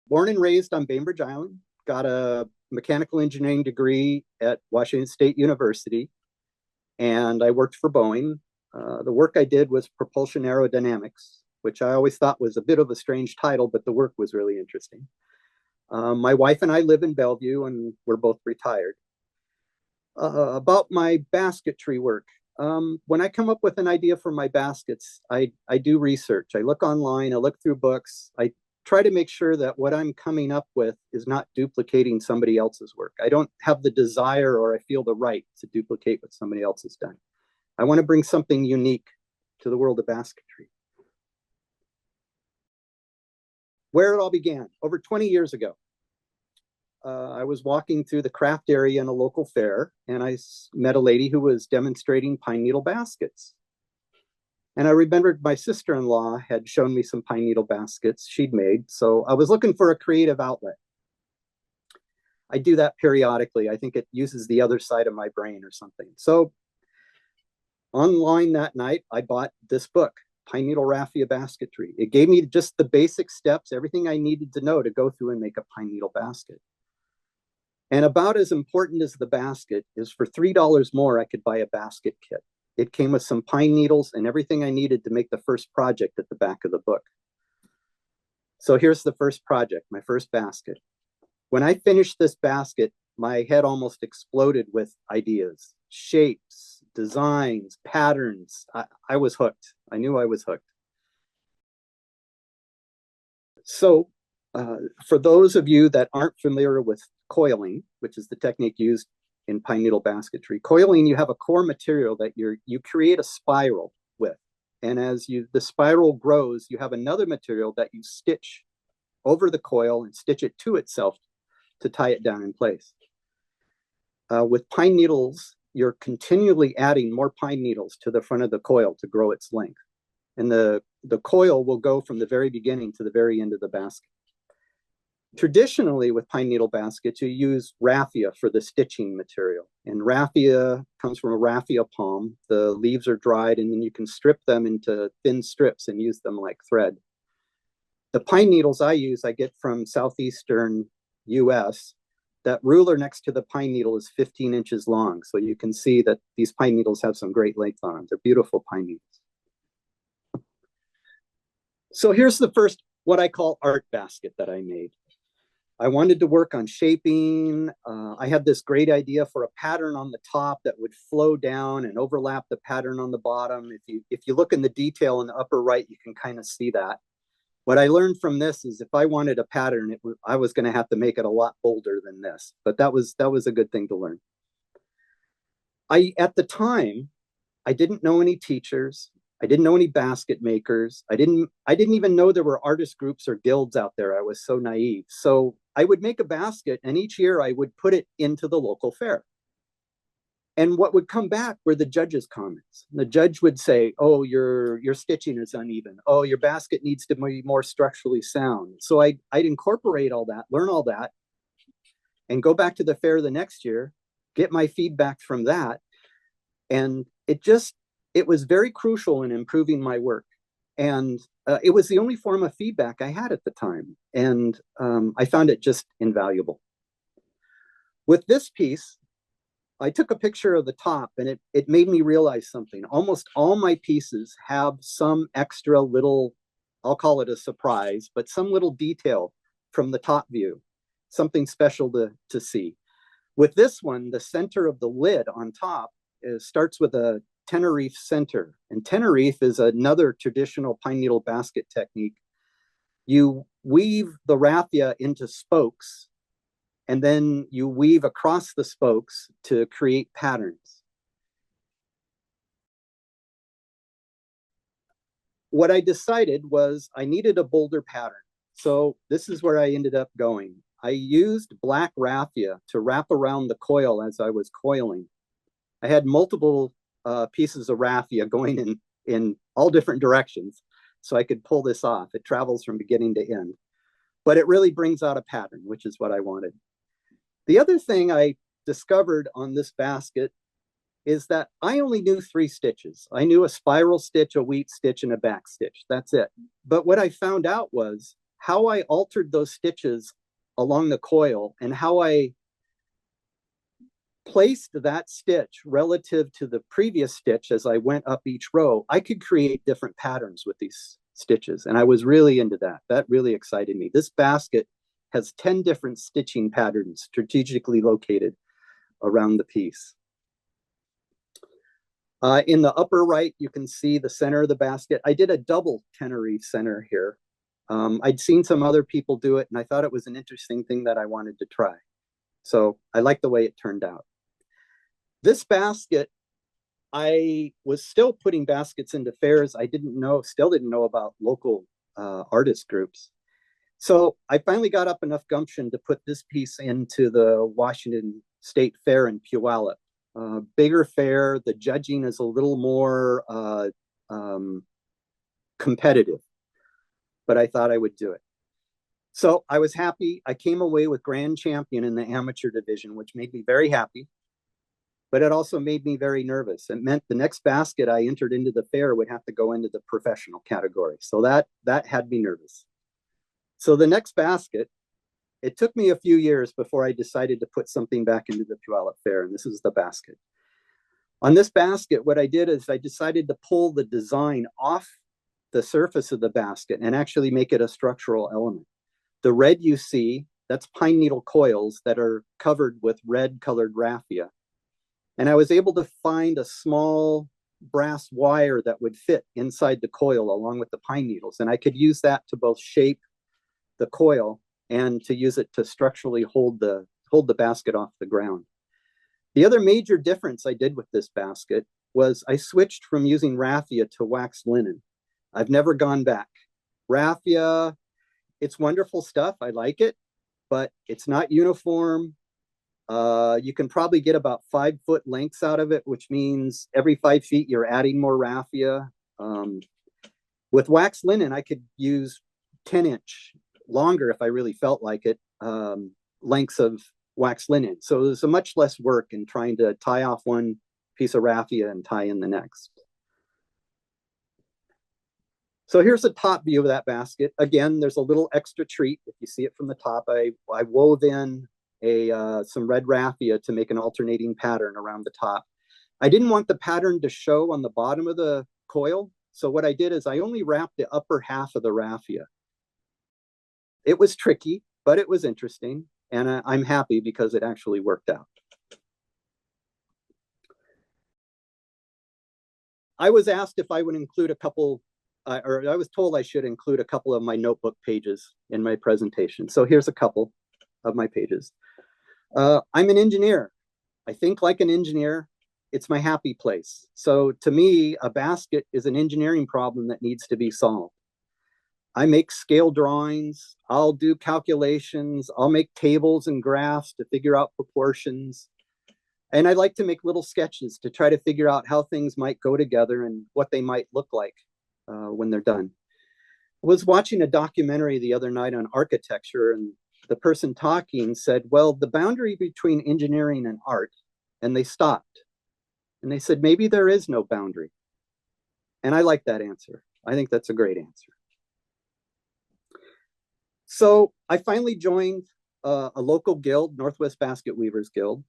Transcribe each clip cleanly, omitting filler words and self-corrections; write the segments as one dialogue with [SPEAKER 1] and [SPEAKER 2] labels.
[SPEAKER 1] born and raised on Bainbridge Island, got a mechanical engineering degree at Washington State University, and I worked for Boeing. The work I did was propulsion aerodynamics, which I always thought was a bit of a strange title, but the work was really interesting. My wife and I live in Bellevue, and we're both retired. About my basketry work, when I come up with an idea for my baskets, I do research. I look online, I look through books. I try to make sure that what I'm coming up with is not duplicating somebody else's work. I don't have the desire or I feel the right to duplicate what somebody else has done. I want to bring something unique to the world of basketry. Where it all began, over 20 years ago. I was walking through the craft area in a local fair, and I met a lady who was demonstrating pine needle baskets. And I remembered my sister-in-law had shown me some pine needle baskets she'd made, so I was looking for a creative outlet. I do that periodically. I think it uses the other side of my brain or something. So online that night, I bought this book, Pine Needle Raffia Basketry. It gave me just the basic steps, everything I needed to know to go through and make a pine needle basket. And about as important as the basket is for $3 more, I could buy a basket kit. It came with some pine needles and everything I needed to make the first project at the back of the book. So here's the first project, my first basket. When I finished this basket, my head almost exploded with ideas, shapes, designs, patterns. I was hooked. I knew I was hooked. So for those of you that aren't familiar with coiling, which is the technique used in pine needle basketry, coiling, you have a core material that you create a spiral with. And as the spiral grows, you have another material that you stitch over the coil and stitch it to itself to tie it down in place. With pine needles, you're continually adding more pine needles to the front of the coil to grow its length. And the coil will go from the very beginning to the very end of the basket. Traditionally, with pine needle baskets, you use raffia for the stitching material. And raffia comes from a raffia palm. The leaves are dried, and then you can strip them into thin strips and use them like thread. The pine needles I use, I get from southeastern US. That ruler next to the pine needle is 15 inches long. So you can see that these pine needles have some great length on them. They're beautiful pine needles. So here's the first, what I call art basket that I made. I wanted to work on shaping. I had this great idea for a pattern on the top that would flow down and overlap the pattern on the bottom. If you look in the detail in the upper right, you can kind of see that. What I learned from this is if I wanted a pattern, I was going to have to make it a lot bolder than this. But that was a good thing to learn. At the time, I didn't know any teachers. I didn't know any basket makers. I didn't even know there were artist groups or guilds out there. I was so naive. So I would make a basket, and each year I would put it into the local fair. And what would come back were the judges' comments. The judge would say, oh, your stitching is uneven. Oh, your basket needs to be more structurally sound. So I'd incorporate all that, learn all that, and go back to the fair the next year, get my feedback from that. And it was very crucial in improving my work. And it was the only form of feedback I had at the time. And I found it just invaluable. With this piece, I took a picture of the top, and it made me realize something. Almost all my pieces have some extra little, I'll call it a surprise, but some little detail from the top view, something special to see. With this one, the center of the lid on top starts with a Tenerife center. And Tenerife is another traditional pine needle basket technique. You weave the raffia into spokes, and then you weave across the spokes to create patterns. What I decided was I needed a bolder pattern. So this is where I ended up going. I used black raffia to wrap around the coil as I was coiling. I had multiple pieces of raffia going in all different directions, so I could pull this off. It travels from beginning to end, but it really brings out a pattern, which is what I wanted. The other thing I discovered on this basket is that I only knew 3 stitches. I knew a spiral stitch, a wheat stitch, and a back stitch. That's it. But what I found out was how I altered those stitches along the coil and how I placed that stitch relative to the previous stitch as I went up each row, I could create different patterns with these stitches. And I was really into that. That really excited me. This basket has 10 different stitching patterns strategically located around the piece. In the upper right, you can see the center of the basket. I did a double tenorine center here. I'd seen some other people do it, and I thought it was an interesting thing that I wanted to try. So I like the way it turned out. This basket, I was still putting baskets into fairs. I still didn't know about local artist groups. So I finally got up enough gumption to put this piece into the Washington State Fair in Puyallup. Bigger fair, the judging is a little more competitive, but I thought I would do it. So I was happy. I came away with grand champion in the amateur division, which made me very happy, but it also made me very nervous. It meant the next basket I entered into the fair would have to go into the professional category. So that had me nervous. So the next basket, it took me a few years before I decided to put something back into the Puyallup Fair, and this is the basket. On this basket, what I did is I decided to pull the design off the surface of the basket and actually make it a structural element. The red you see, that's pine needle coils that are covered with red colored raffia. And I was able to find a small brass wire that would fit inside the coil along with the pine needles. And I could use that to both shape the coil and to use it to structurally hold the basket off the ground. The other major difference I did with this basket was I switched from using raffia to waxed linen. I've never gone back. Raffia, it's wonderful stuff. I like it, but it's not uniform. You can probably get about 5-foot lengths out of it, which means every 5 feet you're adding more raffia. With waxed linen, I could use 10-inch longer if I really felt like it, lengths of waxed linen. So there's a much less work in trying to tie off one piece of raffia and tie in the next. So here's the top view of that basket. Again, there's a little extra treat. If you see it from the top, I wove in some red raffia to make an alternating pattern around the top. I didn't want the pattern to show on the bottom of the coil. So what I did is I only wrapped the upper half of the raffia. It was tricky, but it was interesting. And I'm happy because it actually worked out. I was asked if I would include a couple, or I was told I should include a couple of my notebook pages in my presentation. So here's a couple of my pages. I'm an engineer. I think like an engineer. It's my happy place. So to me, a basket is an engineering problem that needs to be solved. I make scale drawings. I'll do calculations. I'll make tables and graphs to figure out proportions. And I like to make little sketches to try to figure out how things might go together and what they might look like when they're done. I was watching a documentary the other night on architecture, and the person talking said, well, the boundary between engineering and art, and they stopped. And they said, maybe there is no boundary. And I like that answer. I think that's a great answer. So I finally joined a local guild, Northwest Basket Weavers Guild.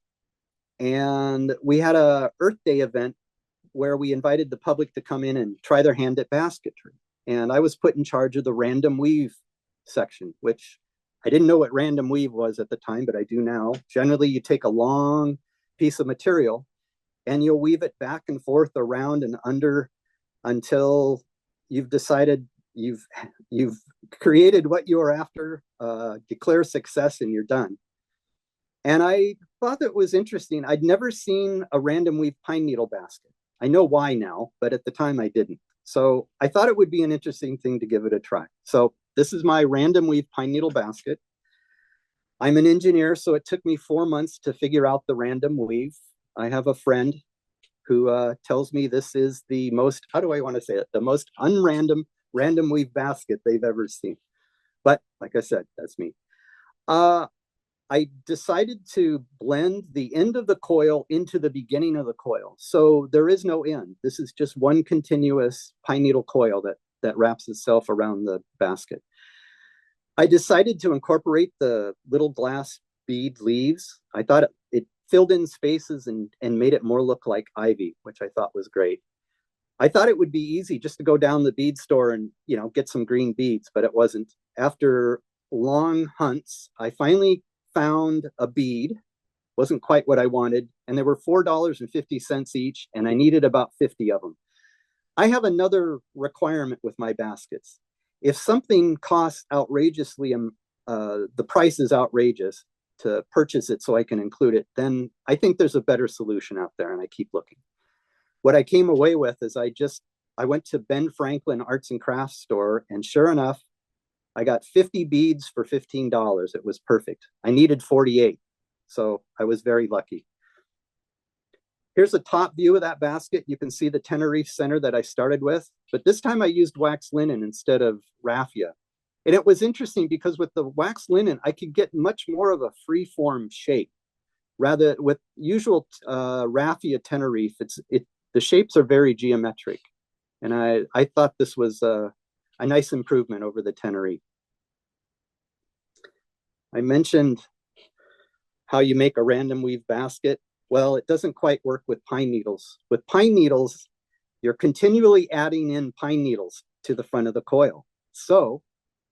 [SPEAKER 1] And we had a Earth Day event where we invited the public to come in and try their hand at basketry. And I was put in charge of the random weave section, which I didn't know what random weave was at the time, but I do now. Generally, you take a long piece of material and you'll weave it back and forth, around and under, until you've decided you've created what you are after, declare success, and you're done. And I thought that was interesting. I'd never seen a random weave pine needle basket. I know why now, but at the time I didn't. So I thought it would be an interesting thing to give it a try. So this is my random weave pine needle basket. I'm an engineer, so it took me 4 months to figure out the random weave. I have a friend who tells me this is the most, how do I want to say it? The most unrandom random weave basket they've ever seen. But like I said, that's me. I decided to blend the end of the coil into the beginning of the coil. So there is no end. This is just one continuous pine needle coil that wraps itself around the basket. I decided to incorporate the little glass bead leaves. I thought it filled in spaces and made it more look like ivy, which I thought was great. I thought it would be easy just to go down the bead store and, get some green beads, but it wasn't. After long hunts, I finally found a bead. Wasn't quite what I wanted, and they were $4.50 each, and I needed about 50 of them. I have another requirement with my baskets. If something costs outrageously, the price is outrageous to purchase it so I can include it, then I think there's a better solution out there, and I keep looking. What I came away with is I went to Ben Franklin Arts and Crafts store, and sure enough, I got 50 beads for $15. It was perfect. I needed 48, so I was very lucky. Here's a top view of that basket. You can see the Tenerife center that I started with, but this time I used wax linen instead of raffia. And it was interesting because with the wax linen, I could get much more of a free-form shape. Rather, with usual raffia Tenerife, the shapes are very geometric. And I thought this was a nice improvement over the Tenerife. I mentioned how you make a random weave basket. Well, it doesn't quite work with pine needles. With pine needles, you're continually adding in pine needles to the front of the coil. So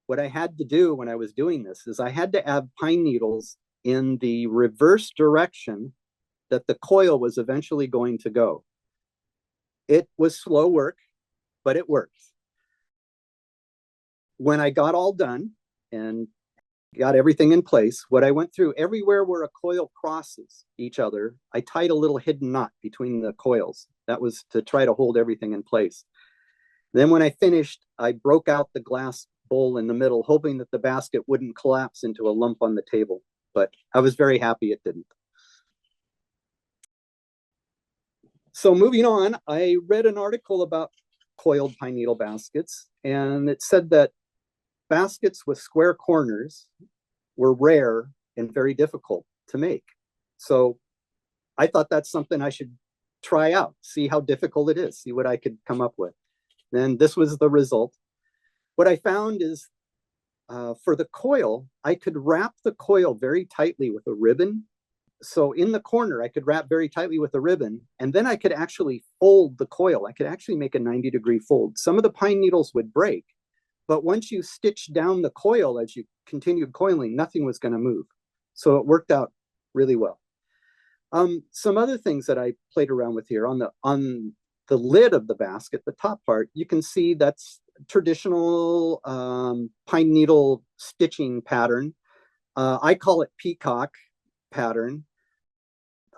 [SPEAKER 1] what I had to do when I was doing this is I had to add pine needles in the reverse direction that the coil was eventually going to go. It was slow work, but it worked. When I got all done and got everything in place, what I went through, everywhere where a coil crosses each other, I tied a little hidden knot between the coils. That was to try to hold everything in place. Then when I finished, I broke out the glass bowl in the middle, hoping that the basket wouldn't collapse into a lump on the table. But I was very happy it didn't. So moving on, I read an article about coiled pine needle baskets, and it said that baskets with square corners were rare and very difficult to make. So I thought that's something I should try out, see how difficult it is, see what I could come up with. And this was the result. What I found is for the coil, I could wrap the coil very tightly with a ribbon. So in the corner, I could wrap very tightly with a ribbon, and then I could actually fold the coil. I could actually make a 90-degree fold. Some of the pine needles would break, but once you stitched down the coil as you continued coiling, nothing was going to move. So it worked out really well. Some other things that I played around with here on the lid of the basket, the top part, you can see that's traditional pine needle stitching pattern. I call it peacock pattern.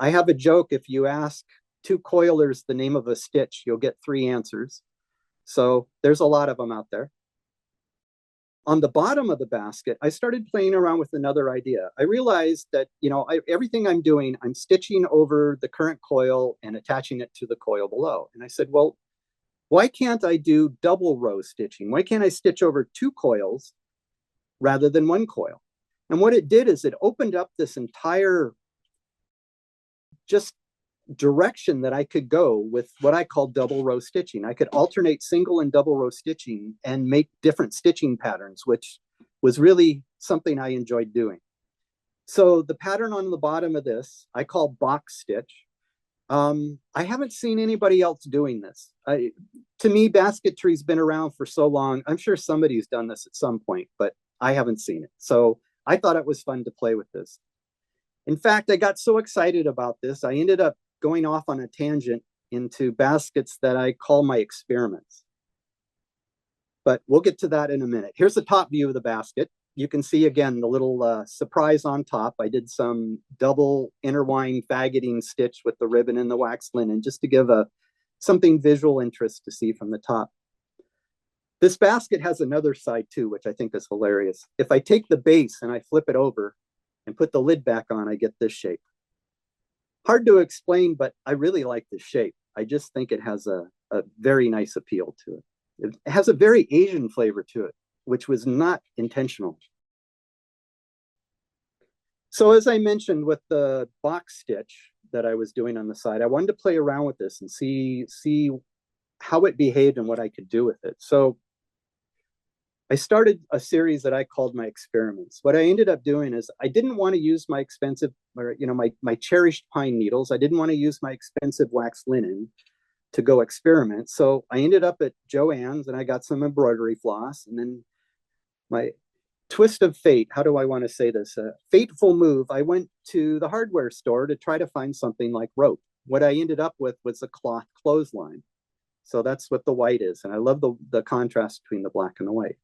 [SPEAKER 1] I have a joke. If you ask two coilers the name of a stitch, you'll get 3 answers. So there's a lot of them out there. On the bottom of the basket, I started playing around with another idea. I realized that, everything I'm doing, I'm stitching over the current coil and attaching it to the coil below. And I said, well, why can't I do double row stitching? Why can't I stitch over 2 coils rather than 1 coil? And what it did is it opened up this entire just direction that I could go with what I call double row stitching. I could alternate single and double row stitching and make different stitching patterns, which was really something I enjoyed doing. So the pattern on the bottom of this, I call box stitch. I haven't seen anybody else doing this. To me, basketry's been around for so long. I'm sure somebody's done this at some point, but I haven't seen it. So I thought it was fun to play with this. In fact, I got so excited about this, I ended up going off on a tangent into baskets that I call my experiments. But we'll get to that in a minute. Here's the top view of the basket. You can see, again, the little surprise on top. I did some double intertwined faggoting stitch with the ribbon and the wax linen just to give something visual interest to see from the top. This basket has another side too, which I think is hilarious. If I take the base and I flip it over and put the lid back on, I get this shape. Hard to explain, but I really like this shape. I just think it has a very nice appeal to it. It has a very Asian flavor to it, which was not intentional. So as I mentioned with the box stitch that I was doing on the side, I wanted to play around with this and see how it behaved and what I could do with it. So I started a series that I called my experiments. What I ended up doing is I didn't want to use my expensive, or my cherished pine needles. I didn't want to use my expensive wax linen to go experiment. So I ended up at Joann's and I got some embroidery floss. And then my twist of fate, how do I want to say this? A fateful move. I went to the hardware store to try to find something like rope. What I ended up with was a cloth clothesline. So that's what the white is. And I love the contrast between the black and the white.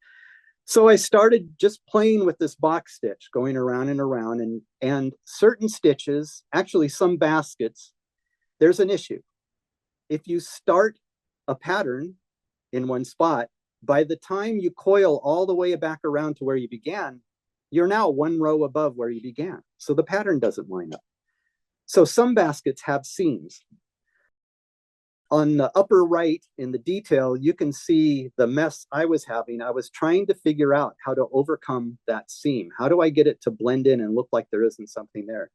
[SPEAKER 1] So I started just playing with this box stitch, going around and around, and certain stitches, actually some baskets, there's an issue. If you start a pattern in one spot, by the time you coil all the way back around to where you began, you're now one row above where you began. So the pattern doesn't line up. So some baskets have seams. On the upper right in the detail, you can see the mess I was having. I was trying to figure out how to overcome that seam. How do I get it to blend in and look like there isn't something there?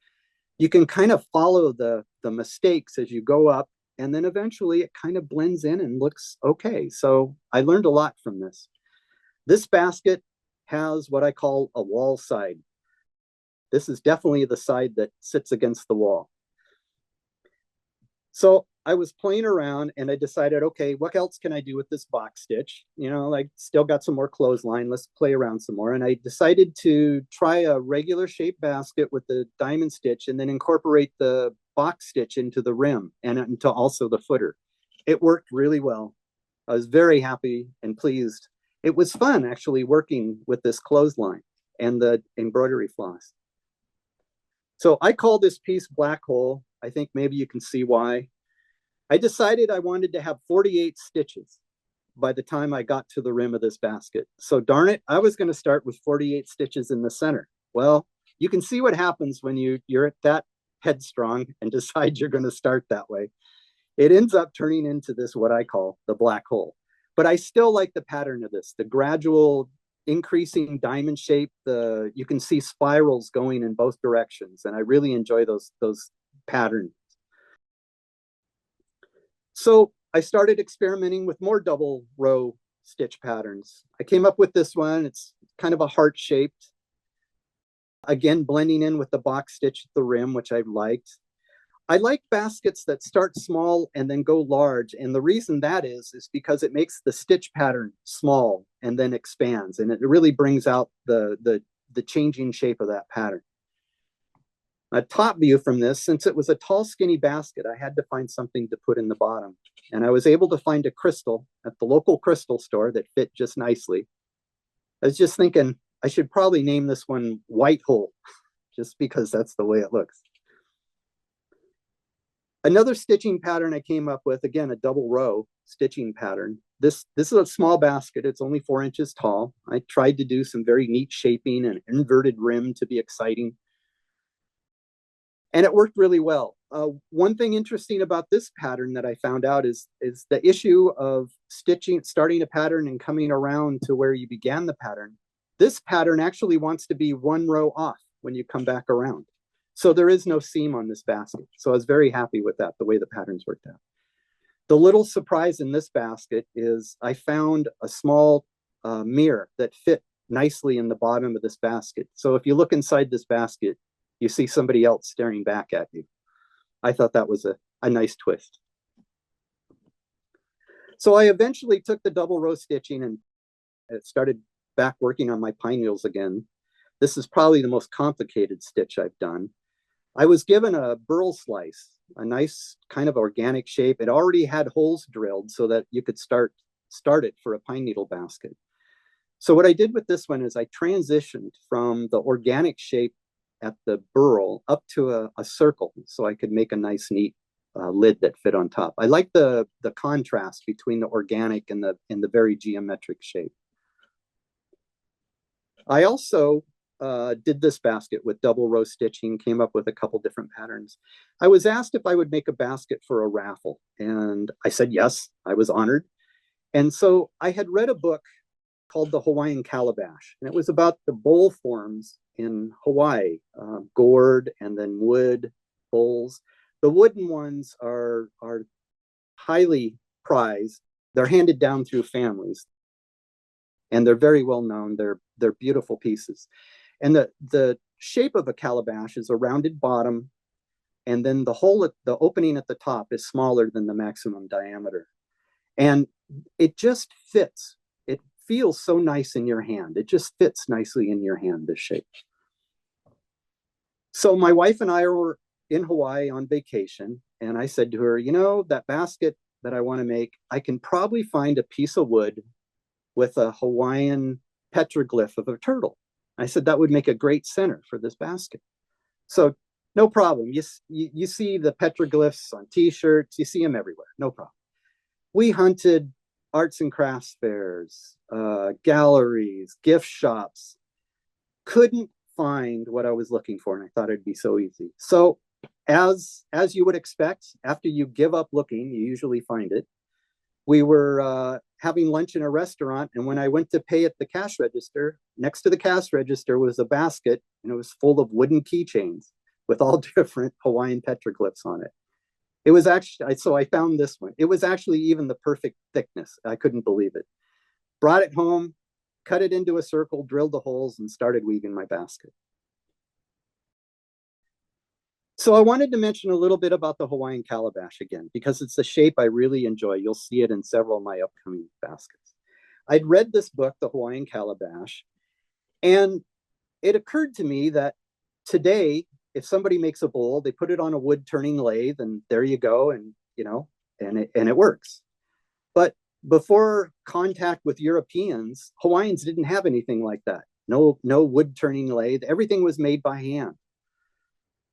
[SPEAKER 1] You can kind of follow the mistakes as you go up, and then eventually it kind of blends in and looks okay. So I learned a lot from this. This basket has what I call a wall side. This is definitely the side that sits against the wall. So I was playing around and I decided, okay, what else can I do with this box stitch? Like still got some more clothesline. Let's play around some more. And I decided to try a regular shaped basket with the diamond stitch and then incorporate the box stitch into the rim and into also the footer. It worked really well. I was very happy and pleased. It was fun actually working with this clothesline and the embroidery floss. So I call this piece Black Hole. I think maybe you can see why. I decided I wanted to have 48 stitches by the time I got to the rim of this basket. So darn it, I was going to start with 48 stitches in the center. Well, you can see what happens when you're at that headstrong and decide you're going to start that way. It ends up turning into this, what I call the black hole. But I still like the pattern of this, the gradual increasing diamond shape. You can see spirals going in both directions. And I really enjoy those patterns. So I started experimenting with more double row stitch patterns. I came up with this one. It's kind of a heart shaped. Again, blending in with the box stitch at the rim, which I liked. I like baskets that start small and then go large. And the reason that is because it makes the stitch pattern small and then expands. And it really brings out the changing shape of that pattern. A top view from this, since it was a tall, skinny basket, I had to find something to put in the bottom. And I was able to find a crystal at the local crystal store that fit just nicely. I was just thinking I should probably name this one White Hole, just because that's the way it looks. Another stitching pattern I came up with, again, a double row stitching pattern. This is a small basket. It's only 4 inches tall. I tried to do some very neat shaping and inverted rim to be exciting. And it worked really well. One thing interesting about this pattern that I found out is the issue of starting a pattern and coming around to where you began the pattern. This pattern actually wants to be 1 row off when you come back around. So there is no seam on this basket. So I was very happy with that, the way the patterns worked out. The little surprise in this basket is I found a small mirror that fit nicely in the bottom of this basket. So if you look inside this basket, you see somebody else staring back at you. I thought that was a nice twist. So I eventually took the double row stitching and started back working on my pine needles again. This is probably the most complicated stitch I've done. I was given a burl slice, a nice kind of organic shape. It already had holes drilled so that you could start it for a pine needle basket. So what I did with this one is I transitioned from the organic shape at the burl up to a circle so I could make a nice, neat lid that fit on top. I like the contrast between the organic and the very geometric shape. I also did this basket with double row stitching, came up with a couple different patterns. I was asked if I would make a basket for a raffle, and I said yes. I was honored. And so I had read a book called The Hawaiian Calabash, and it was about the bowl forms in Hawaii, gourd and then wood bowls. The wooden ones are highly prized. They're handed down through families. and they're very well known. They're beautiful pieces. And the shape of a calabash is a rounded bottom, and then the hole at the opening at the top is smaller than the maximum diameter. And it just fits. It feels so nice in your hand. It just fits nicely in your hand, this shape. So my wife and I were in Hawaii on vacation, and I said to her, you know, that basket that I want to make, I can probably find a piece of wood with a Hawaiian petroglyph of a turtle. I said that would make a great center for this basket. So no problem. You see the petroglyphs on t-shirts, you see them everywhere, no problem. We hunted arts and crafts fairs, galleries, gift shops, couldn't find what I was looking for, and I thought it'd be so easy. So as you would expect, after you give up looking, you usually find it. We were having lunch in a restaurant, and when I went to pay at the cash register, next to the cash register was a basket, and it was full of wooden keychains with all different Hawaiian petroglyphs on it. It was actually, so I found this one. It was actually even the perfect thickness. I couldn't believe it. Brought it home, cut it into a circle, drilled the holes, and started weaving my basket. So I wanted to mention a little bit about the Hawaiian calabash again, because it's a shape I really enjoy. You'll see it in several of my upcoming baskets. I'd read this book, The Hawaiian Calabash, and it occurred to me that today, if somebody makes a bowl, they put it on a wood turning lathe, and there you go, and you know, and it works. But before contact with Europeans, Hawaiians didn't have anything like that. No wood turning lathe. Everything was made by hand.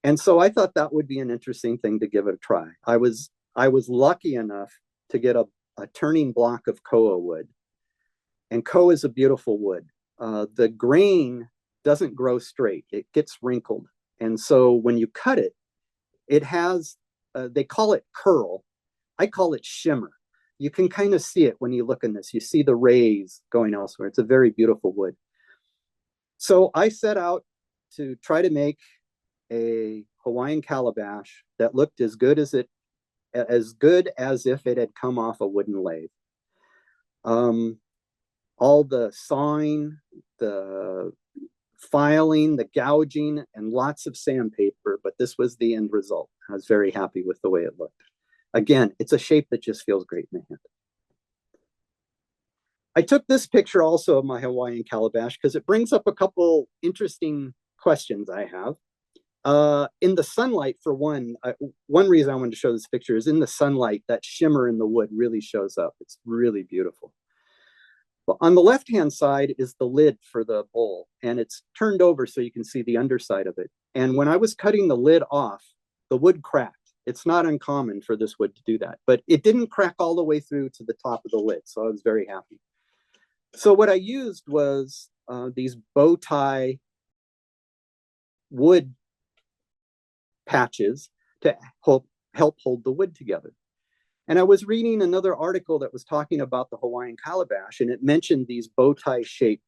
[SPEAKER 1] And so I thought that would be an interesting thing to give it a try. I was lucky enough to get a turning block of koa wood. And koa is a beautiful wood. The grain doesn't grow straight. It gets wrinkled. And so when you cut it, it has, they call it curl. I call it shimmer. You can kind of see it when you look in this. You see the rays going elsewhere. It's a very beautiful wood. So I set out to try to make a Hawaiian calabash that looked as good as if it had come off a wooden lathe. All the sawing, the filing, the gouging, and lots of sandpaper, but this was the end result. I was very happy with the way it looked. Again, it's a shape that just feels great in the hand. I took this picture also of my Hawaiian calabash because it brings up a couple interesting questions I have. In the sunlight, for one reason I wanted to show this picture is in the sunlight, that shimmer in the wood really shows up. It's really beautiful. Well, on the left-hand side is the lid for the bowl, and it's turned over so you can see the underside of it. And when I was cutting the lid off, the wood cracked. It's not uncommon for this wood to do that, but it didn't crack all the way through to the top of the lid, so I was very happy. So what I used was these bow tie wood patches to help hold the wood together. And I was reading another article that was talking about the Hawaiian calabash, and it mentioned these bow tie shaped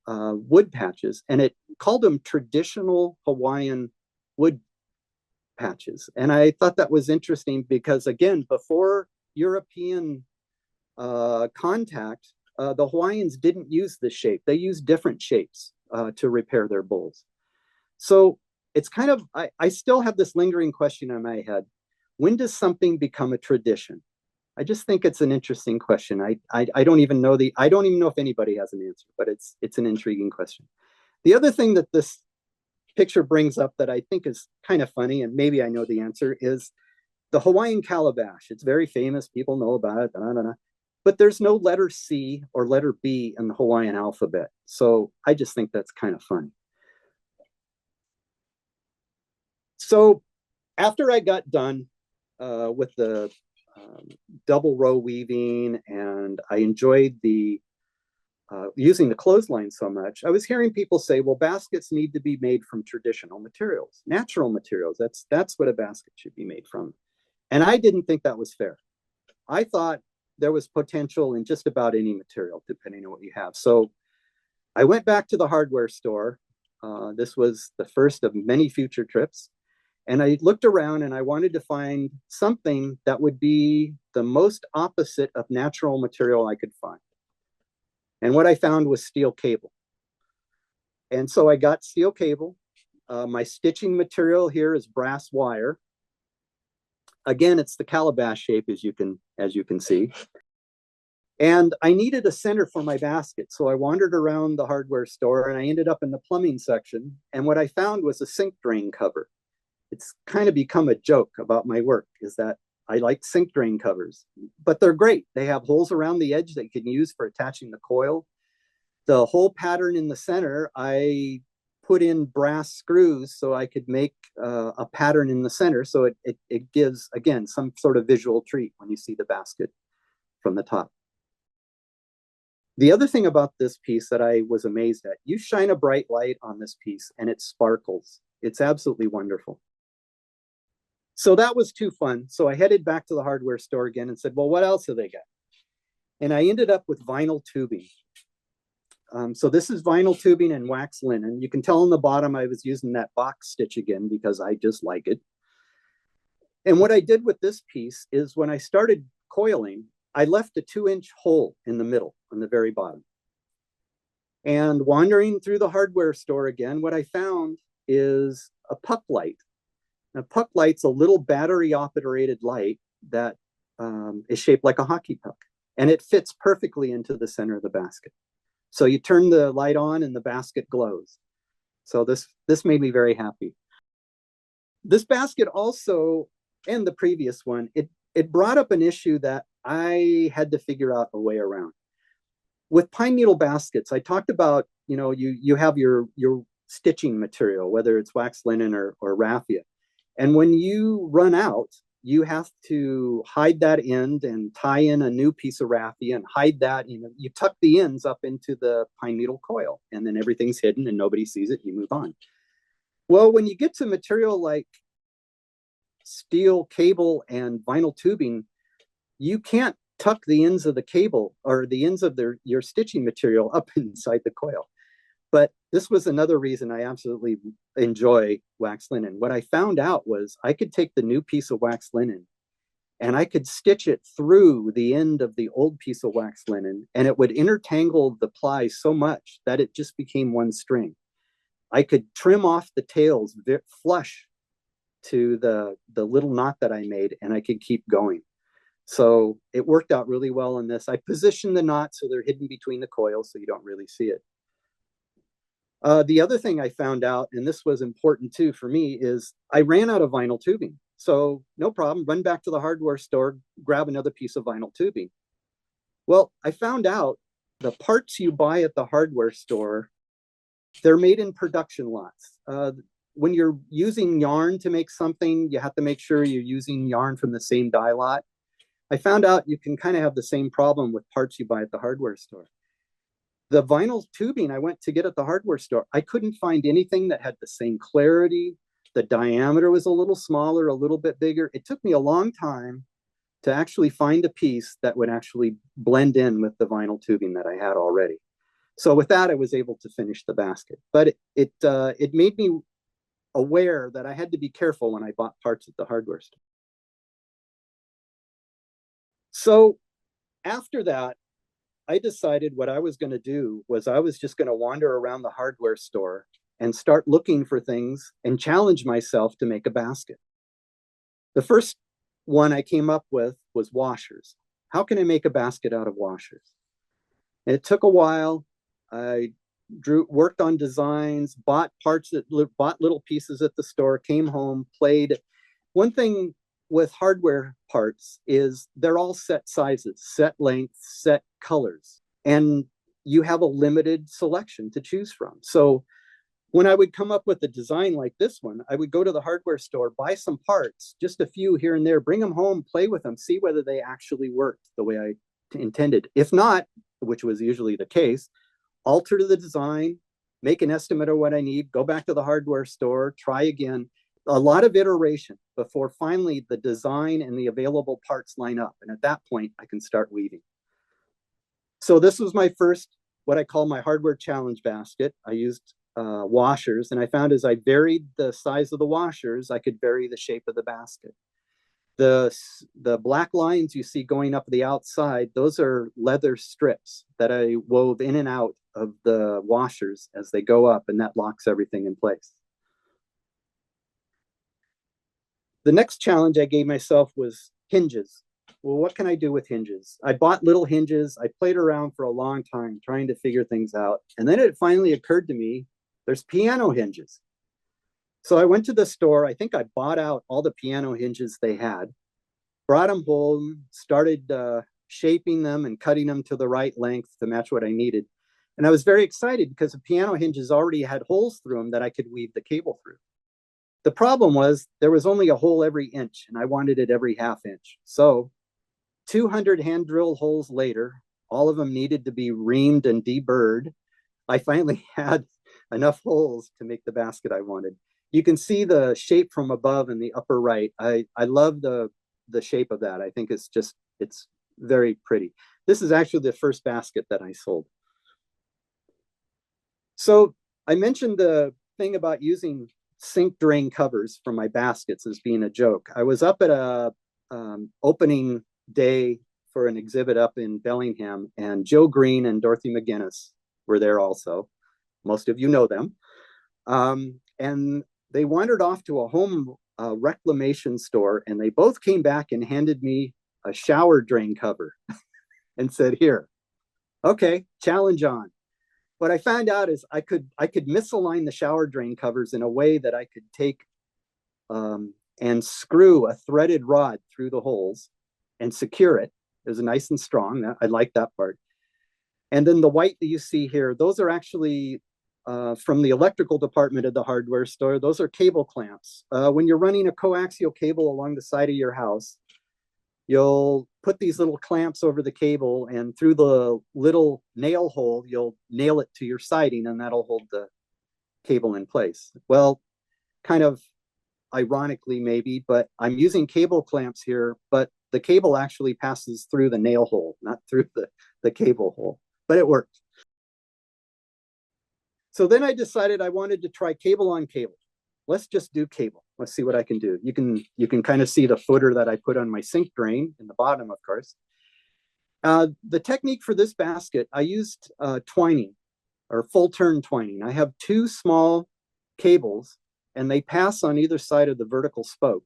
[SPEAKER 1] wood patches, and it called them traditional Hawaiian wood patches. And I thought that was interesting because, again, before European contact, the Hawaiians didn't use this shape. They used different shapes to repair their bowls. So it's kind of, I still have this lingering question in my head. When does something become a tradition? I just think it's an interesting question. I don't even know if anybody has an answer, but it's an intriguing question. The other thing that this picture brings up that I think is kind of funny, and maybe I know the answer, is the Hawaiian calabash. It's very famous. People know about it. But there's no letter C or letter B in the Hawaiian alphabet. So I just think that's kind of funny. So after I got done with the double row weaving, and I enjoyed the using the clothesline so much, I was hearing people say, well, baskets need to be made from traditional materials, natural materials. That's what a basket should be made from. And I didn't think that was fair. I thought there was potential in just about any material, depending on what you have. So I went back to the hardware store. This was the first of many future trips. And I looked around and I wanted to find something that would be the most opposite of natural material I could find. And what I found was steel cable. And so I got steel cable. My stitching material here is brass wire. Again, it's the calabash shape, as you can see. And I needed a center for my basket. So I wandered around the hardware store and I ended up in the plumbing section. And what I found was a sink drain cover. It's kind of become a joke about my work, is that I like sink drain covers, but they're great. They have holes around the edge that you can use for attaching the coil. The whole pattern in the center, I put in brass screws so I could make a pattern in the center. So it gives, again, some sort of visual treat when you see the basket from the top. The other thing about this piece that I was amazed at, you shine a bright light on this piece and it sparkles. It's absolutely wonderful. So that was too fun. So I headed back to the hardware store again and said, well, what else have they got? And I ended up with vinyl tubing. So this is vinyl tubing and wax linen. You can tell on the bottom I was using that box stitch again because I just like it. And what I did with this piece is when I started coiling, I left a 2-inch hole in the middle on the very bottom. And wandering through the hardware store again, what I found is a puck light. Now, puck light's a little battery-operated light that is shaped like a hockey puck, and it fits perfectly into the center of the basket. So you turn the light on and the basket glows. So this made me very happy. This basket also, and the previous one, it brought up an issue that I had to figure out a way around. With pine needle baskets, I talked about, you have your stitching material, whether it's wax linen or raffia. And when you run out, you have to hide that end and tie in a new piece of raffia and hide that. You tuck the ends up into the pine needle coil, and then everything's hidden and nobody sees it. You move on. Well, when you get to material like steel cable and vinyl tubing, you can't tuck the ends of the cable or the ends of your stitching material up inside the coil. But this was another reason I absolutely enjoy wax linen. What I found out was I could take the new piece of wax linen and I could stitch it through the end of the old piece of wax linen, and it would intertangle the plies so much that it just became one string. I could trim off the tails flush to the little knot that I made, and I could keep going. So it worked out really well in this. I positioned the knots so they're hidden between the coils so you don't really see it. The other thing I found out, and this was important too for me, is I ran out of vinyl tubing. So no problem, run back to the hardware store, grab another piece of vinyl tubing. Well, I found out the parts you buy at the hardware store, they're made in production lots. When you're using yarn to make something, you have to make sure you're using yarn from the same dye lot. I found out you can kind of have the same problem with parts you buy at the hardware store. The vinyl tubing I went to get at the hardware store, I couldn't find anything that had the same clarity. The diameter was a little smaller, a little bit bigger. It took me a long time to actually find a piece that would actually blend in with the vinyl tubing that I had already. So with that, I was able to finish the basket. But it made me aware that I had to be careful when I bought parts at the hardware store. So after that, I decided what I was going to do was I was just going to wander around the hardware store and start looking for things and challenge myself to make a basket. The first one I came up with was washers. How can I make a basket out of washers? And it took a while. I worked on designs, bought little pieces at the store, came home, played. One thing with hardware parts is they're all set sizes, set lengths, set colors, and you have a limited selection to choose from. So when I would come up with a design like this one, I would go to the hardware store, buy some parts, just a few here and there, bring them home, play with them, see whether they actually worked the way I intended. If not, which was usually the case, alter the design, make an estimate of what I need, go back to the hardware store, try again. A lot of iteration before finally the design and the available parts line up. And at that point, I can start weaving. So this was my first, what I call my hardware challenge basket. I used washers, and I found as I varied the size of the washers, I could vary the shape of the basket. The black lines you see going up the outside, those are leather strips that I wove in and out of the washers as they go up, and that locks everything in place. The next challenge I gave myself was hinges. Well, what can I do with hinges? I bought little hinges. I played around for a long time trying to figure things out. And then it finally occurred to me, there's piano hinges. So I went to the store. I think I bought out all the piano hinges they had, brought them home, started shaping them and cutting them to the right length to match what I needed. And I was very excited because the piano hinges already had holes through them that I could weave the cable through. The problem was there was only a hole every inch, and I wanted it every half inch. So 200 hand drill holes later, all of them needed to be reamed and deburred. I finally had enough holes to make the basket I wanted. You can see the shape from above in the upper right. I love the shape of that. I think it's very pretty. This is actually the first basket that I sold. So I mentioned the thing about using sink drain covers for my baskets as being a joke. I was up at a opening day for an exhibit up in Bellingham, and Joe Green and Dorothy McGinnis were there also. Most of you know them. And they wandered off to a home reclamation store, and they both came back and handed me a shower drain cover and said, here, okay, challenge on. What I found out is I could misalign the shower drain covers in a way that I could take and screw a threaded rod through the holes and secure it. It was nice and strong. I like that part. And then the white that you see here, those are actually from the electrical department of the hardware store. Those are cable clamps. When you're running a coaxial cable along the side of your house, you'll put these little clamps over the cable, and through the little nail hole, you'll nail it to your siding, and that'll hold the cable in place. Well, kind of ironically maybe, but I'm using cable clamps here, but the cable actually passes through the nail hole, not through the cable hole, but it worked. So then I decided I wanted to try cable on cable. Let's just do cable. Let's see what I can do. You can kind of see the footer that I put on my sink drain in the bottom, of course. The technique for this basket, I used twining or full turn twining. I have two small cables, and they pass on either side of the vertical spoke.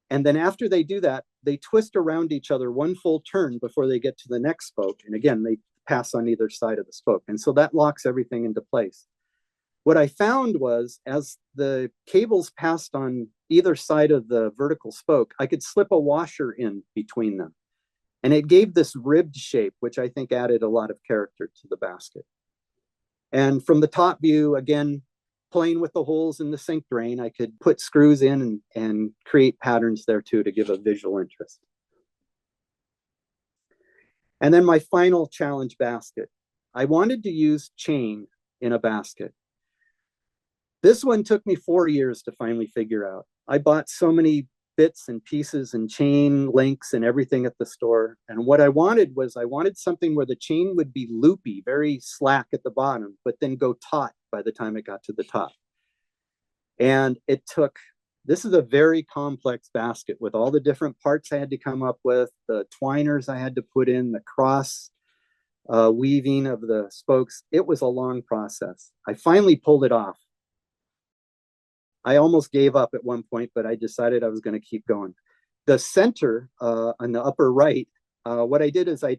[SPEAKER 1] And then after they do that, they twist around each other one full turn before they get to the next spoke. And again, they pass on either side of the spoke. And so that locks everything into place. What I found was as the cables passed on either side of the vertical spoke, I could slip a washer in between them. And it gave this ribbed shape, which I think added a lot of character to the basket. And from the top view, again, playing with the holes in the sink drain, I could put screws in and create patterns there too to give a visual interest. And then my final challenge basket. I wanted to use chain in a basket. This one took me 4 years to finally figure out. I bought so many bits and pieces and chain links and everything at the store. And what I wanted was I wanted something where the chain would be loopy, very slack at the bottom, but then go taut by the time it got to the top. And it took, this is a very complex basket with all the different parts I had to come up with, the twiners I had to put in, the cross weaving of the spokes. It was a long process. I finally pulled it off. I almost gave up at one point, but I decided I was going to keep going. The center on the upper right, what I did is I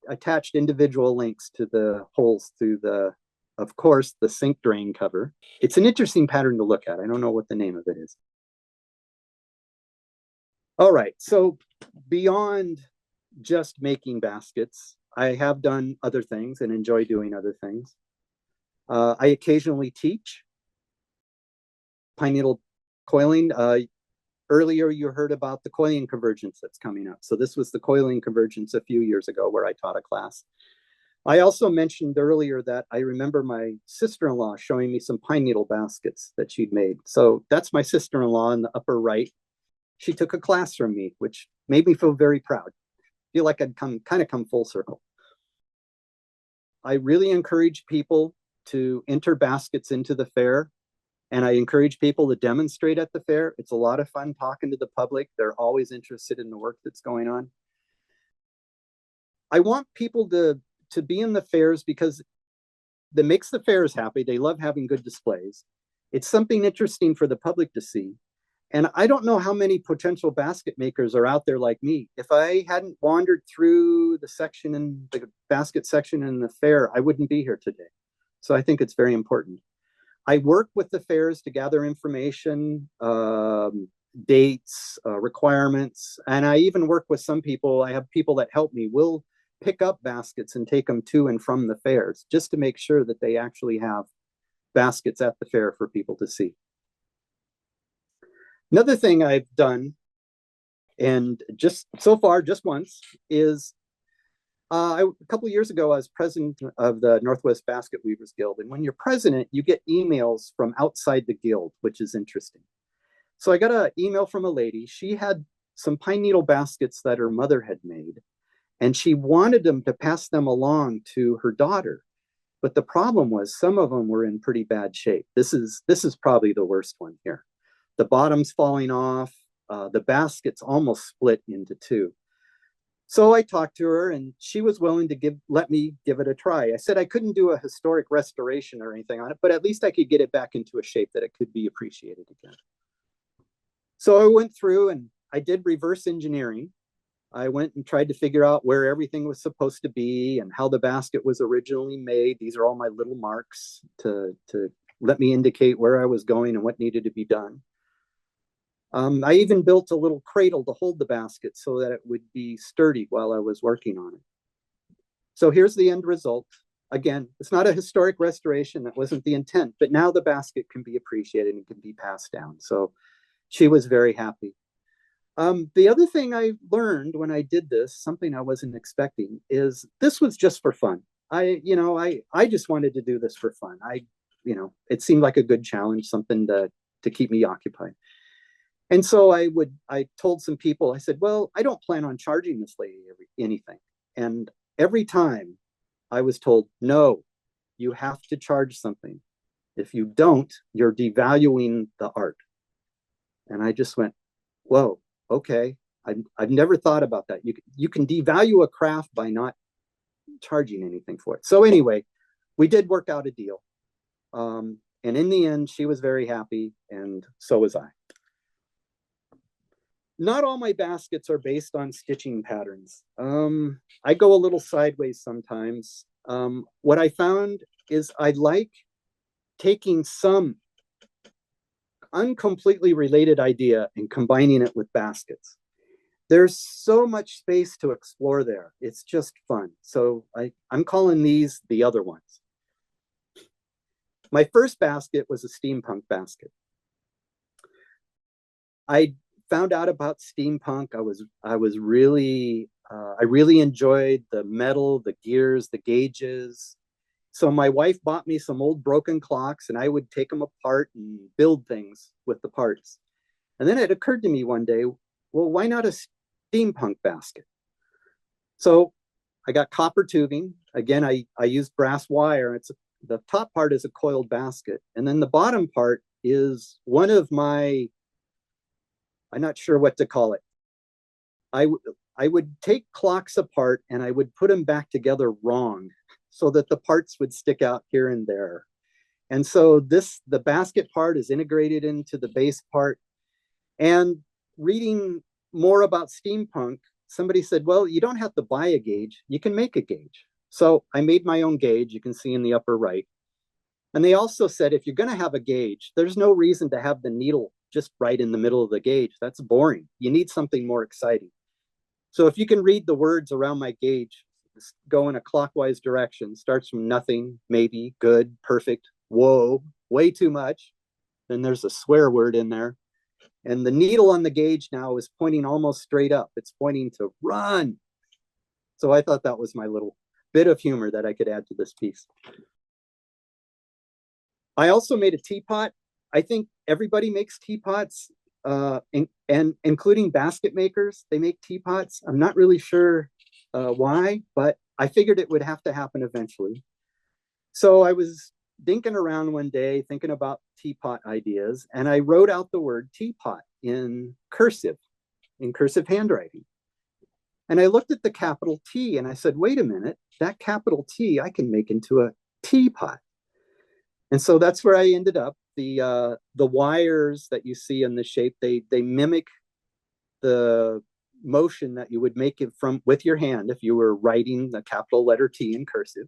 [SPEAKER 1] attached individual links to the holes through the, of course, the sink drain cover. It's an interesting pattern to look at. I don't know what the name of it is. All right, so beyond just making baskets, I have done other things and enjoy doing other things. I occasionally teach pine needle coiling. Earlier you heard about the coiling convergence that's coming up. So this was the coiling convergence a few years ago where I taught a class. I also mentioned earlier that I remember my sister-in-law showing me some pine needle baskets that she'd made. So that's my sister-in-law in the upper right. She took a class from me, which made me feel very proud. I feel like I'd come full circle. I really encourage people to enter baskets into the fair. And I encourage people to demonstrate at the fair. It's a lot of fun talking to the public. They're always interested in the work that's going on. I want people to be in the fairs because that makes the fairs happy. They love having good displays. It's something interesting for the public to see. And I don't know how many potential basket makers are out there like me. If I hadn't wandered through the section in the basket section in the fair, I wouldn't be here today. So I think it's very important. I work with the fairs to gather information, dates, requirements, and I even work with some people. I have people that help me. We'll pick up baskets and take them to and from the fairs just to make sure that they actually have baskets at the fair for people to see. Another thing I've done, and just so far, just once, is a couple of years ago, I was president of the Northwest Basket Weavers Guild. And when you're president, you get emails from outside the guild, which is interesting. So I got an email from a lady. She had some pine needle baskets that her mother had made, and she wanted them to pass them along to her daughter. But the problem was some of them were in pretty bad shape. This is probably the worst one here. The bottom's falling off. The basket's almost split into two. So I talked to her, and she was willing to let me give it a try. I said I couldn't do a historic restoration or anything on it, but at least I could get it back into a shape that it could be appreciated again. So I went through and I did reverse engineering. I went and tried to figure out where everything was supposed to be and how the basket was originally made. These are all my little marks to let me indicate where I was going and what needed to be done. I even built a little cradle to hold the basket so that it would be sturdy while I was working on it. So here's the end result. Again, it's not a historic restoration. That wasn't the intent, but now the basket can be appreciated and can be passed down. So she was very happy. The other thing I learned when I did this, something I wasn't expecting, is this was just for fun. I just wanted to do this for fun. It seemed like a good challenge, something to keep me occupied. And so I told some people, I said, well, I don't plan on charging this lady anything. And every time I was told, no, you have to charge something. If you don't, you're devaluing the art. And I just went, whoa, okay. I've never thought about that. You can devalue a craft by not charging anything for it. So anyway, we did work out a deal. And in the end, she was very happy, and so was I. Not all my baskets are based on stitching patterns. I go a little sideways sometimes. What I found is I like taking some uncompletely related idea and combining it with baskets. There's so much space to explore there. It's just fun. So I'm calling these the other ones. My first basket was a steampunk basket. I found out about steampunk. I really enjoyed the metal, the gears, the gauges. So my wife bought me some old broken clocks, and I would take them apart and build things with the parts. And then it occurred to me one day, well, why not a steampunk basket? So I got copper tubing. Again, I used brass wire. The top part is a coiled basket, and then the bottom part is one of my, I'm not sure what to call it. I would take clocks apart and I would put them back together wrong so that the parts would stick out here and there. And so the basket part is integrated into the base part. And reading more about steampunk, somebody said, well, you don't have to buy a gauge, you can make a gauge. So I made my own gauge, you can see in the upper right. And they also said, if you're going to have a gauge, there's no reason to have the needle just right in the middle of the gauge. That's boring. You need something more exciting. So if you can read the words around my gauge, go in a clockwise direction, starts from nothing, maybe, good, perfect, whoa, way too much. Then there's a swear word in there. And the needle on the gauge now is pointing almost straight up. It's pointing to run. So I thought that was my little bit of humor that I could add to this piece. I also made a teapot. I think everybody makes teapots, and including basket makers. They make teapots. I'm not really sure why, but I figured it would have to happen eventually. So I was dinking around one day thinking about teapot ideas, and I wrote out the word teapot in cursive handwriting. And I looked at the capital T and I said, wait a minute, that capital T I can make into a teapot. And so that's where I ended up. The wires that you see in the shape, they mimic the motion that you would make it from with your hand if you were writing the capital letter T in cursive.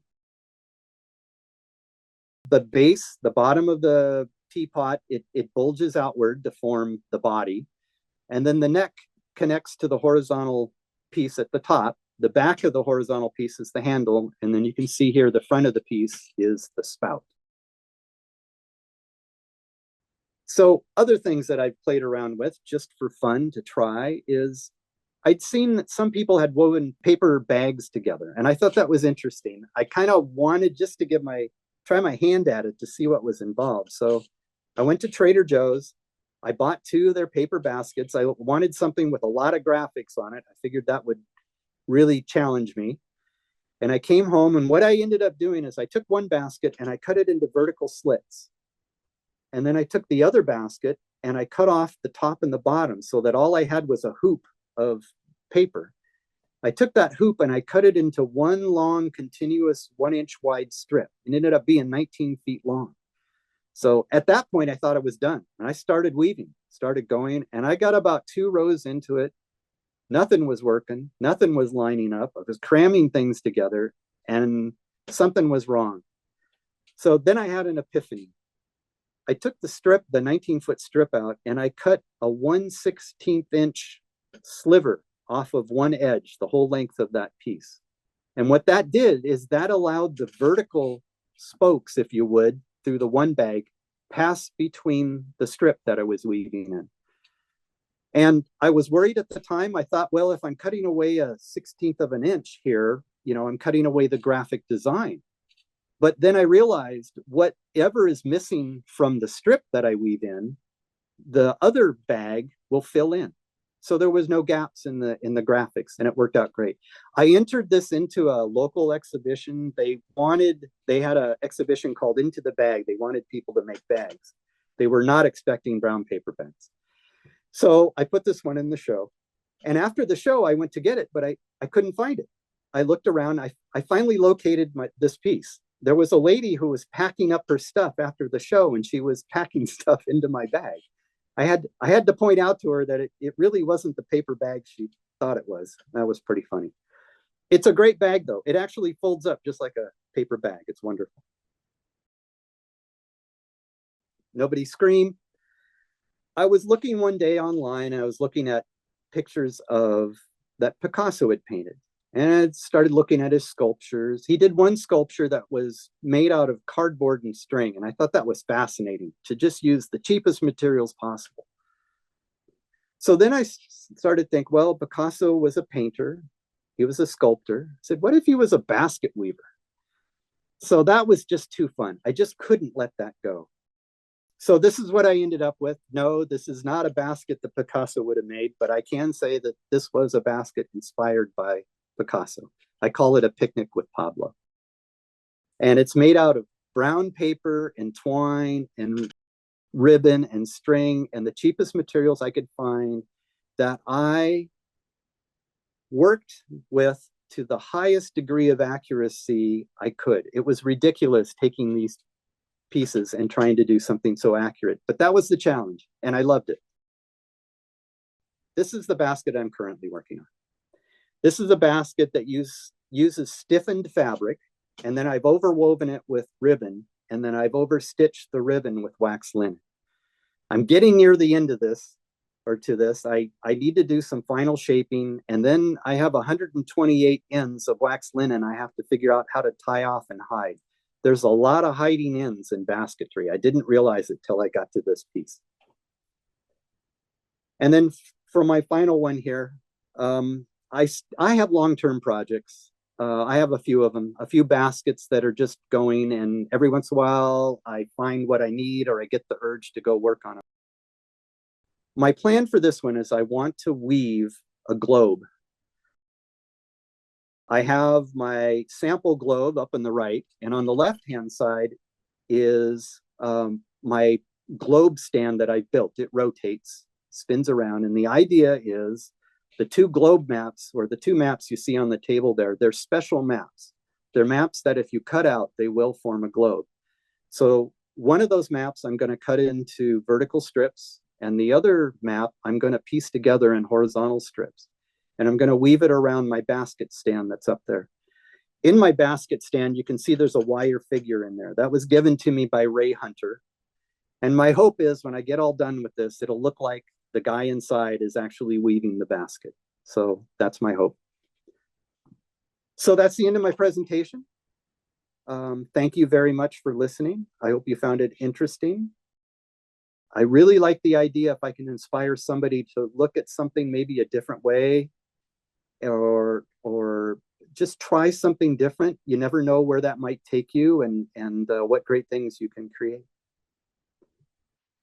[SPEAKER 1] The base, the bottom of the teapot, it bulges outward to form the body. And then the neck connects to the horizontal piece at the top. The back of the horizontal piece is the handle. And then you can see here, the front of the piece is the spout. So other things that I've played around with just for fun to try is I'd seen that some people had woven paper bags together. And I thought that was interesting. I kind of wanted just to try my hand at it to see what was involved. So I went to Trader Joe's. I bought 2 of their paper baskets. I wanted something with a lot of graphics on it. I figured that would really challenge me. And I came home, and what I ended up doing is I took one basket and I cut it into vertical slits. And then I took the other basket and I cut off the top and the bottom so that all I had was a hoop of paper. I took that hoop and I cut it into one long, continuous 1-inch wide strip. It ended up being 19 feet long. So at that point, I thought it was done. And I started weaving, started going, and I got about 2 rows into it. Nothing was working. Nothing was lining up. I was cramming things together and something was wrong. So then I had an epiphany. I took the strip, the 19-foot strip out, and I cut a 1/16 inch sliver off of one edge, the whole length of that piece. And what that did is that allowed the vertical spokes, if you would, through the one bag, pass between the strip that I was weaving in. And I was worried at the time. I thought, well, if I'm cutting away a 1/16 of an inch here, I'm cutting away the graphic design. But then I realized whatever is missing from the strip that I weave in, the other bag will fill in. So there was no gaps in the graphics, and it worked out great. I entered this into a local exhibition. They had an exhibition called Into the Bag. They wanted people to make bags. They were not expecting brown paper bags. So I put this one in the show. And after the show, I went to get it, but I couldn't find it. I looked around. I finally located this piece. There was a lady who was packing up her stuff after the show, and she was packing stuff into my bag. I had to point out to her that it really wasn't the paper bag she thought it was. That was pretty funny. It's a great bag, though. It actually folds up just like a paper bag. It's wonderful. Nobody scream. I was looking one day online, and I was looking at pictures of that Picasso had painted. And I started looking at his sculptures. He did one sculpture that was made out of cardboard and string. And I thought that was fascinating, to just use the cheapest materials possible. So then I started to think, well, Picasso was a painter. He was a sculptor. I said, what if he was a basket weaver? So that was just too fun. I just couldn't let that go. So this is what I ended up with. No, this is not a basket that Picasso would have made, but I can say that this was a basket inspired by Picasso. I call it a picnic with Pablo. And it's made out of brown paper and twine and ribbon and string and the cheapest materials I could find that I worked with to the highest degree of accuracy I could. It was ridiculous taking these pieces and trying to do something so accurate, but that was the challenge, and I loved it. This is the basket I'm currently working on. This is a basket that uses stiffened fabric, and then I've overwoven it with ribbon, and then I've overstitched the ribbon with wax linen. I'm getting near the end of this, or to this. I need to do some final shaping, and then I have 128 ends of wax linen I have to figure out how to tie off and hide. There's a lot of hiding ends in basketry. I didn't realize it till I got to this piece. And then for my final one here, I have long-term projects. I have a few of them, a few baskets that are just going, and every once in a while I find what I need or I get the urge to go work on it. My plan for this one is I want to weave a globe. I have my sample globe up on the right, and on the left-hand side is my globe stand that I built. It rotates, spins around, and the idea is the two globe maps, or the two maps you see on the table there, they're special maps. They're maps that if you cut out, they will form a globe. So one of those maps I'm going to cut into vertical strips, and the other map I'm going to piece together in horizontal strips. And I'm going to weave it around my basket stand that's up there. In my basket stand, you can see there's a wire figure in there. That was given to me by Ray Hunter. And my hope is when I get all done with this, it'll look like the guy inside is actually weaving the basket. So that's my hope. So that's the end of my presentation. Thank you very much for listening. I hope you found it interesting. I really like the idea if I can inspire somebody to look at something maybe a different way, or just try something different. You never know where that might take you, and what great things you can create.